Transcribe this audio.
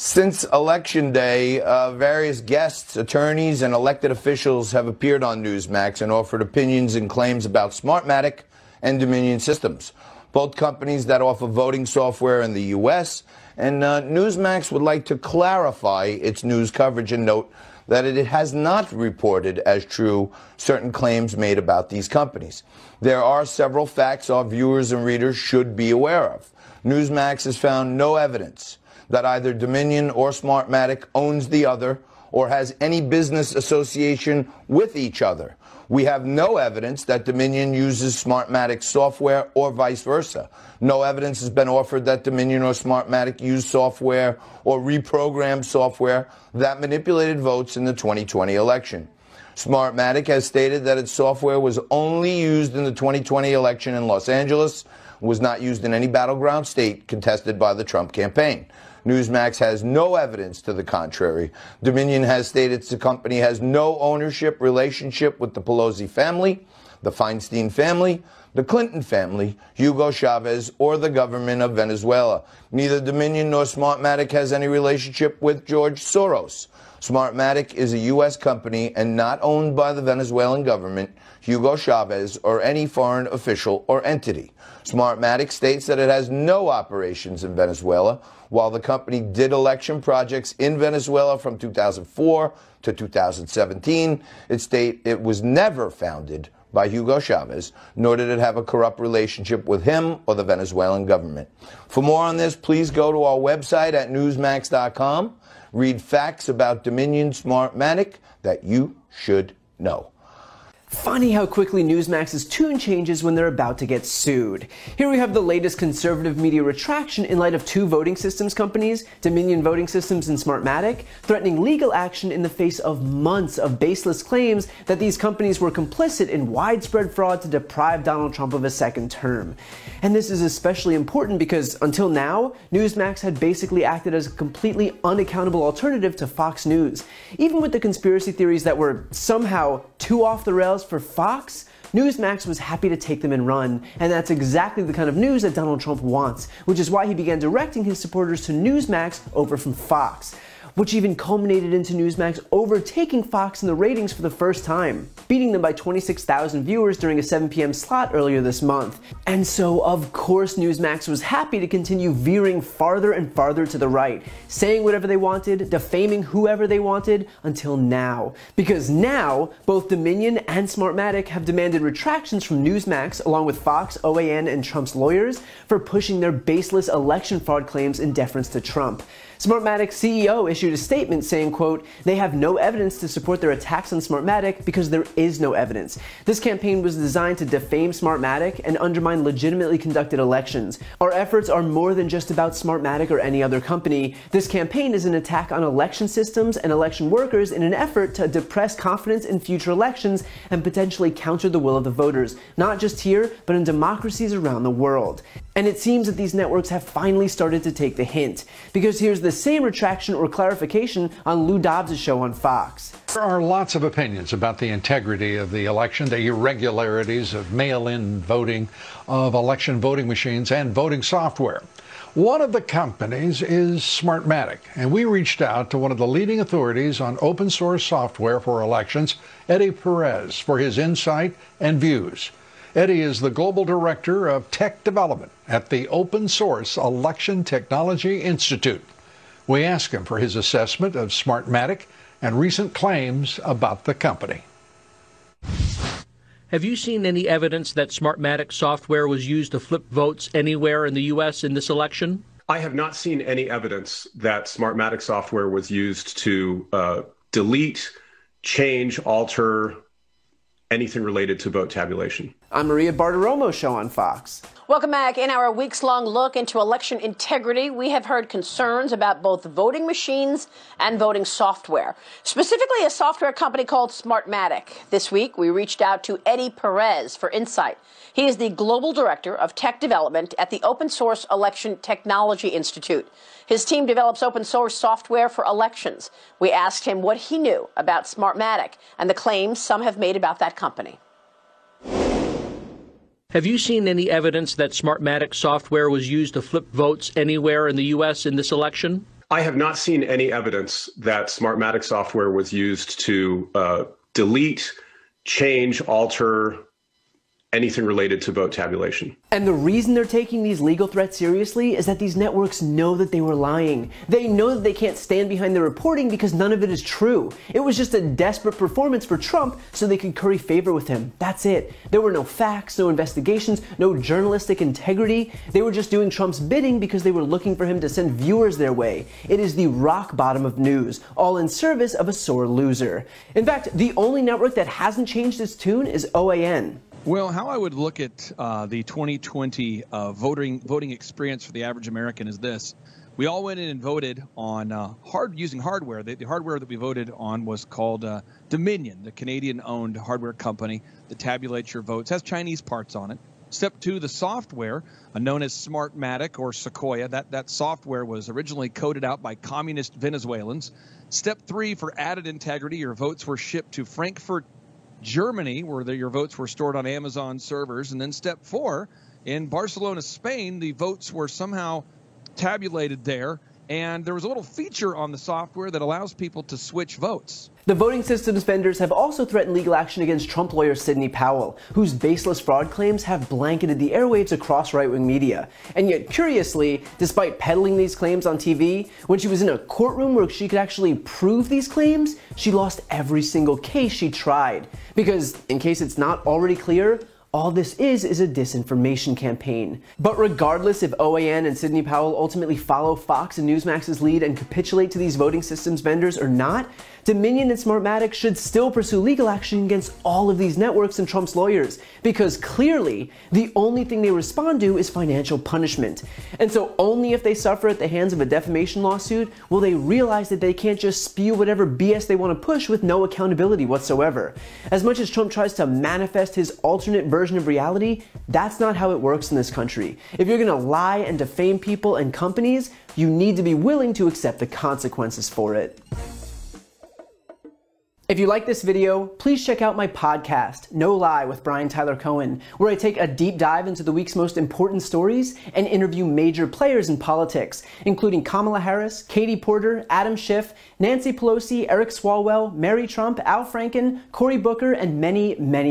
Since Election Day, various guests, attorneys, and elected officials have appeared on Newsmax and offered opinions and claims about Smartmatic and Dominion Systems, both companies that offer voting software in the U.S., and Newsmax would like to clarify its news coverage and note that it has not reported as true certain claims made about these companies. There are several facts our viewers and readers should be aware of. Newsmax has found no evidence that either Dominion or Smartmatic owns the other or has any business association with each other. We have no evidence that Dominion uses Smartmatic software or vice versa. No evidence has been offered that Dominion or Smartmatic used software or reprogrammed software that manipulated votes in the 2020 election. Smartmatic has stated that its software was only used in the 2020 election in Los Angeles, was not used in any battleground state contested by the Trump campaign. Newsmax has no evidence to the contrary. Dominion has stated the company has no ownership relationship with the Pelosi family, the Feinstein family, the Clinton family, Hugo Chavez, or the government of Venezuela. Neither Dominion nor Smartmatic has any relationship with George Soros. Smartmatic is a U.S. company and not owned by the Venezuelan government, Hugo Chavez, or any foreign official or entity. Smartmatic states that it has no operations in Venezuela. While the company did election projects in Venezuela from 2004 to 2017, it was never founded by Hugo Chavez, nor did it have a corrupt relationship with him or the Venezuelan government. For more on this, please go to our website at newsmax.com. Read facts about Dominion Smartmatic that you should know. Funny how quickly Newsmax's tune changes when they're about to get sued. Here we have the latest conservative media retraction in light of two voting systems companies, Dominion Voting Systems and Smartmatic, threatening legal action in the face of months of baseless claims that these companies were complicit in widespread fraud to deprive Donald Trump of a second term. And this is especially important because until now, Newsmax had basically acted as a completely unaccountable alternative to Fox News. Even with the conspiracy theories that were somehow too off the rails for Fox, Newsmax was happy to take them and run, and that's exactly the kind of news that Donald Trump wants, which is why he began directing his supporters to Newsmax over from Fox, which even culminated into Newsmax overtaking Fox in the ratings for the first time, beating them by 26,000 viewers during a 7 p.m. slot earlier this month. And so, of course, Newsmax was happy to continue veering farther and farther to the right, saying whatever they wanted, defaming whoever they wanted, until now. Because now, both Dominion and Smartmatic have demanded retractions from Newsmax, along with Fox, OAN, and Trump's lawyers, for pushing their baseless election fraud claims in deference to Trump. Smartmatic's CEO issued a statement saying, quote, "They have no evidence to support their attacks on Smartmatic because there is no evidence. This campaign was designed to defame Smartmatic and undermine legitimately conducted elections. Our efforts are more than just about Smartmatic or any other company. This campaign is an attack on election systems and election workers in an effort to depress confidence in future elections and potentially counter the will of the voters, not just here, but in democracies around the world." And it seems that these networks have finally started to take the hint, because here's the same retraction or clarification on Lou Dobbs' show on Fox. There are lots of opinions about the integrity of the election, the irregularities of mail-in voting, of election voting machines and voting software. One of the companies is Smartmatic, and we reached out to one of the leading authorities on open source software for elections, Eddie Perez, for his insight and views. Eddie is the Global Director of Tech Development at the Open Source Election Technology Institute. We asked him for his assessment of Smartmatic and recent claims about the company. Have you seen any evidence that Smartmatic software was used to flip votes anywhere in the U.S. in this election? I have not seen any evidence that Smartmatic software was used to delete, change, alter anything related to vote tabulation. On Maria Bartiromo's show on Fox. Welcome back. In our weeks-long look into election integrity, we have heard concerns about both voting machines and voting software, specifically a software company called Smartmatic. This week, we reached out to Eddie Perez for insight. He is the Global Director of Tech Development at the Open Source Election Technology Institute. His team develops open source software for elections. We asked him what he knew about Smartmatic and the claims some have made about that company. Have you seen any evidence that Smartmatic software was used to flip votes anywhere in the U.S. in this election? I have not seen any evidence that Smartmatic software was used to delete, change, alter anything related to vote tabulation. And the reason they're taking these legal threats seriously is that these networks know that they were lying. They know that they can't stand behind the reporting because none of it is true. It was just a desperate performance for Trump so they could curry favor with him. That's it. There were no facts, no investigations, no journalistic integrity. They were just doing Trump's bidding because they were looking for him to send viewers their way. It is the rock bottom of news, all in service of a sore loser. In fact, the only network that hasn't changed its tune is OAN. Well, how I would look at the 2020 voting experience for the average American is this. We all went in and voted on using hardware. The hardware that we voted on was called Dominion, the Canadian-owned hardware company that tabulates your votes. It has Chinese parts on it. Step 2, the software, known as Smartmatic or Sequoia. That software was originally coded out by communist Venezuelans. Step 3, for added integrity, your votes were shipped to Frankfurt, Germany, where your votes were stored on Amazon servers. And then step 4, in Barcelona, Spain, the votes were somehow tabulated there. And there was a little feature on the software that allows people to switch votes. The voting systems vendors have also threatened legal action against Trump lawyer Sidney Powell, whose baseless fraud claims have blanketed the airwaves across right-wing media. And yet, curiously, despite peddling these claims on TV, when she was in a courtroom where she could actually prove these claims, she lost every single case she tried. Because, in case it's not already clear, all this is a disinformation campaign. But regardless if OAN and Sidney Powell ultimately follow Fox and Newsmax's lead and capitulate to these voting systems vendors or not, Dominion and Smartmatic should still pursue legal action against all of these networks and Trump's lawyers, because clearly the only thing they respond to is financial punishment. And so only if they suffer at the hands of a defamation lawsuit will they realize that they can't just spew whatever BS they want to push with no accountability whatsoever. As much as Trump tries to manifest his alternate version of reality, that's not how it works in this country. If you're gonna lie and defame people and companies, you need to be willing to accept the consequences for it. If you like this video, please check out my podcast, No Lie with Brian Tyler Cohen, where I take a deep dive into the week's most important stories and interview major players in politics, including Kamala Harris, Katie Porter, Adam Schiff, Nancy Pelosi, Eric Swalwell, Mary Trump, Al Franken, Cory Booker, and many, many more.